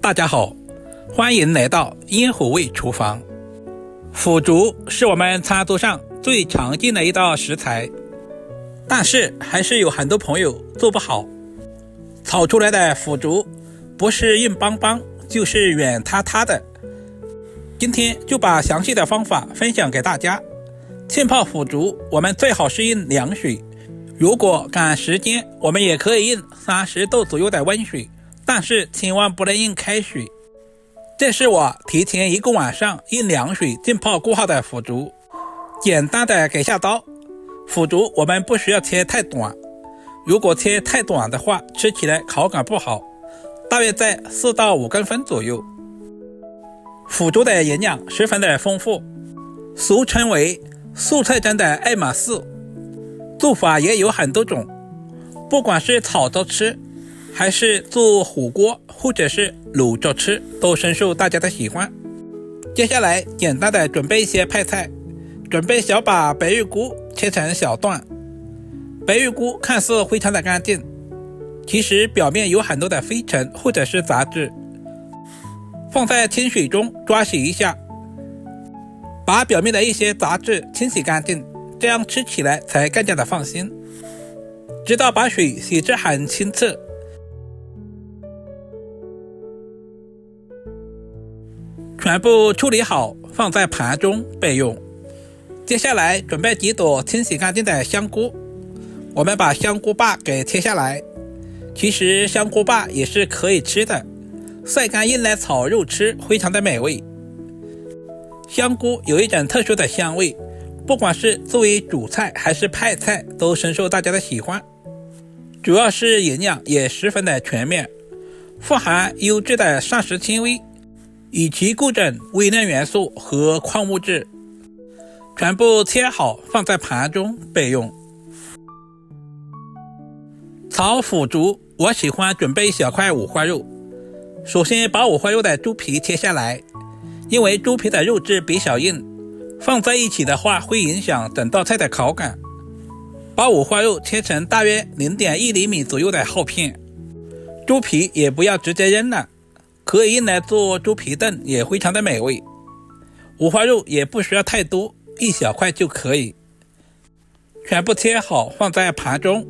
大家好，欢迎来到烟火味厨房。腐竹是我们餐桌上最常见的一道食材，但是还是有很多朋友做不好。炒出来的腐竹不是硬邦邦，就是软塌塌的。今天就把详细的方法分享给大家。浸泡腐竹我们最好是用凉水，如果赶时间我们也可以用30度左右的温水，但是千万不能用开水。这是我提前1个晚上用凉水浸泡过后的腐竹，简单的给下刀。腐竹我们不需要切太短，如果切太短的话，吃起来口感不好，大约在4到5公分左右。腐竹的营养十分的丰富，俗称为素菜中的爱马仕。做法也有很多种，不管是炒着吃，还是做火锅，或者是卤着吃，都深受大家的喜欢。接下来简单的准备一些配菜，准备小把白玉菇切成小段。白玉菇看似非常的干净，其实表面有很多的灰尘或者是杂质，放在清水中抓洗一下，把表面的一些杂质清洗干净，这样吃起来才更加的放心。直到把水洗至很清澈，全部处理好，放在盘中备用。接下来准备几朵清洗干净的香菇，我们把香菇瓣给切下来。其实香菇瓣也是可以吃的，晒干用来炒肉吃，非常的美味。香菇有一种特殊的香味，不管是作为主菜还是派菜，都深受大家的喜欢。主要是营养也十分的全面，富含优质的膳食纤维以及各种微量元素和矿物质，全部切好放在盘中备用。炒腐竹我喜欢准备一小块五花肉，首先把五花肉的猪皮切下来，因为猪皮的肉质比较硬，放在一起的话会影响整道菜的口感。把五花肉切成大约 0.1 厘米左右的厚片，猪皮也不要直接扔了，可以用来做猪皮炖，也非常的美味。五花肉也不需要太多，一小块就可以。全部切好放在盘中。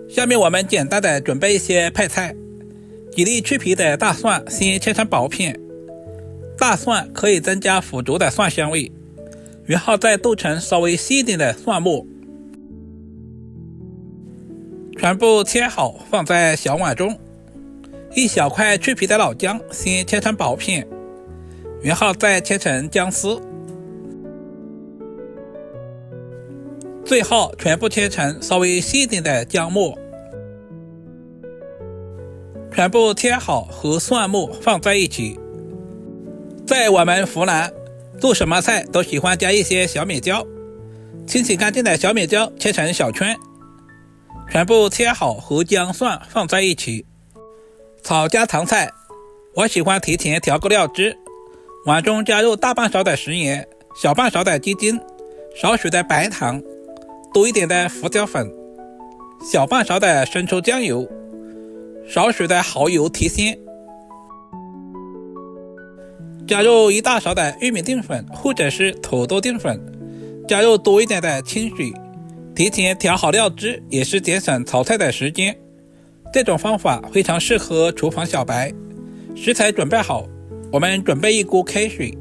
下面我们简单的准备一些配菜，几粒去皮的大蒜先切成薄片，大蒜可以增加腐竹的蒜香味，然后再剁成稍微细一点的蒜末，全部切好放在小碗中。一小块去皮的老姜先切成薄片，然后再切成姜丝，最后全部切成稍微细一点的姜末，全部切好和蒜末放在一起。在我们湖南做什么菜都喜欢加一些小米椒，清洗干净的小米椒切成小圈，全部切好和姜蒜放在一起。炒家常菜我喜欢提前调个料汁，碗中加入大半勺的食盐，小半勺的鸡精，少许的白糖，多一点的胡椒粉，小半勺的生抽酱油，少许的蚝油提鲜，加入1大勺的玉米淀粉或者是土豆淀粉，加入多一点的清水，提前调好料汁也是节省炒菜的时间。这种方法非常适合厨房小白。食材准备好，我们准备一锅开水，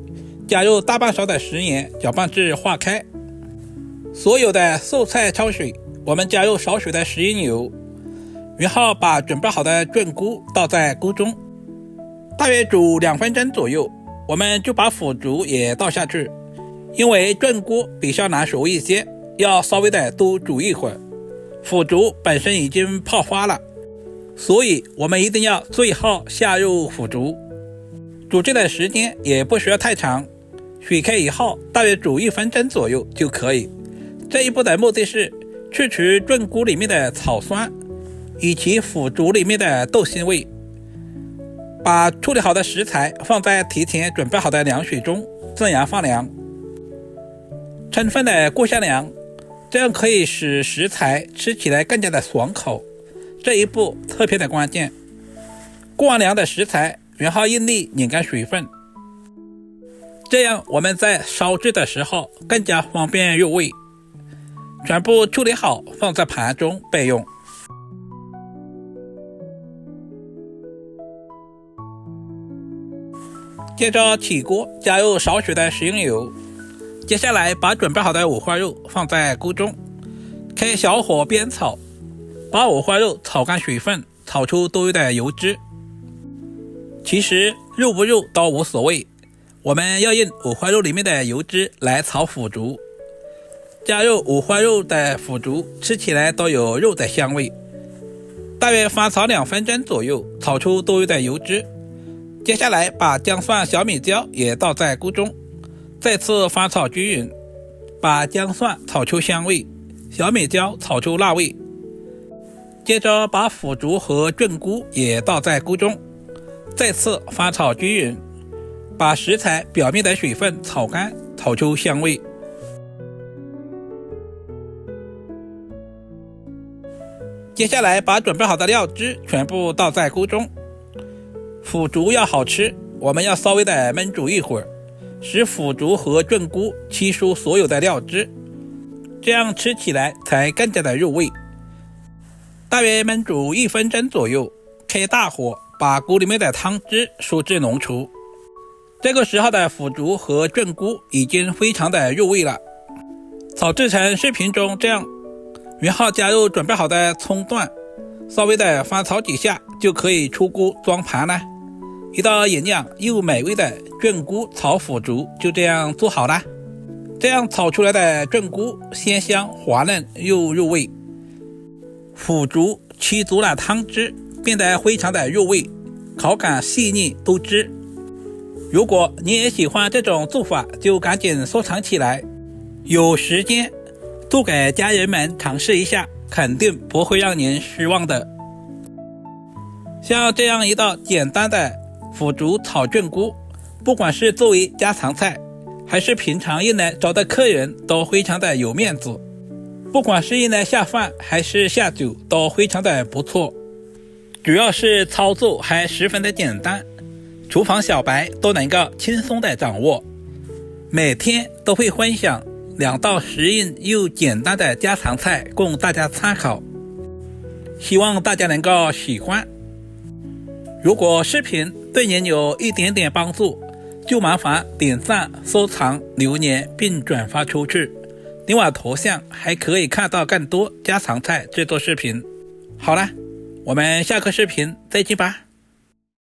加入大半勺的食盐，搅拌至化开。所有的素菜焯水，我们加入少许的食用油，然后把准备好的菌菇倒在锅中，大约煮2分钟左右。我们就把腐竹也倒下去，因为菌菇比较难熟一些，要稍微的多煮一会儿。腐竹本身已经泡发了，所以我们一定要最后下入腐竹。煮制的时间也不需要太长，水开以后大约煮1分钟左右就可以。这一步的目的是去除菌菇里面的草酸以及腐竹里面的豆腥味。把处理好的食材放在提前准备好的凉水中自然放凉，充分的过下凉，这样可以使食材吃起来更加的爽口。这一步特别的关键。过凉的食材，然后用力拧干水分，这样我们在烧制的时候更加方便入味。全部处理好，放在盘中备用。接着起锅，加入少许的食用油。接下来把准备好的五花肉放在锅中，开小火煸炒，把五花肉炒干水分，炒出多余的油脂。其实入不入都无所谓，我们要用五花肉里面的油脂来炒腐竹。加入五花肉的腐竹，吃起来都有肉的香味。大约翻炒2分钟左右，炒出多余的油脂。接下来把姜蒜、小米椒也倒在锅中，再次翻炒均匀，把姜蒜炒出香味，小米椒炒出辣味。接着把腐竹和菌菇也倒在锅中，再次翻炒均匀，把食材表面的水分炒干，炒出香味。接下来把准备好的料汁全部倒在锅中。腐竹要好吃，我们要稍微的焖煮一会儿，使腐竹和菌菇吸收所有的料汁，这样吃起来才更加的入味。大约焖煮1分钟左右，开大火把锅里面的汤汁收至浓稠。这个时候的腐竹和菌菇已经非常的入味了，炒制成视频中这样，然后加入准备好的葱段，稍微的翻炒几下就可以出锅装盘了。一道营养又美味的菌菇炒腐竹就这样做好了。这样炒出来的菌菇鲜香滑嫩又入味，腐竹吸足了汤汁，变得非常的入味，口感细腻多汁。如果你也喜欢这种做法，就赶紧收藏起来，有时间做给家人们尝试一下，肯定不会让您失望的。像这样一道简单的腐竹炒菌菇，不管是作为家常菜，还是平常用来招待客人，都非常的有面子。不管是用来下饭还是下酒，都非常的不错。主要是操作还十分的简单，厨房小白都能够轻松的掌握。每天都会分享2道实用又简单的家常菜供大家参考，希望大家能够喜欢。如果视频对您有一点点帮助，就麻烦点赞、收藏、留言并转发出去。点我头像还可以看到更多家常菜制作视频。好了，我们下个视频再见吧。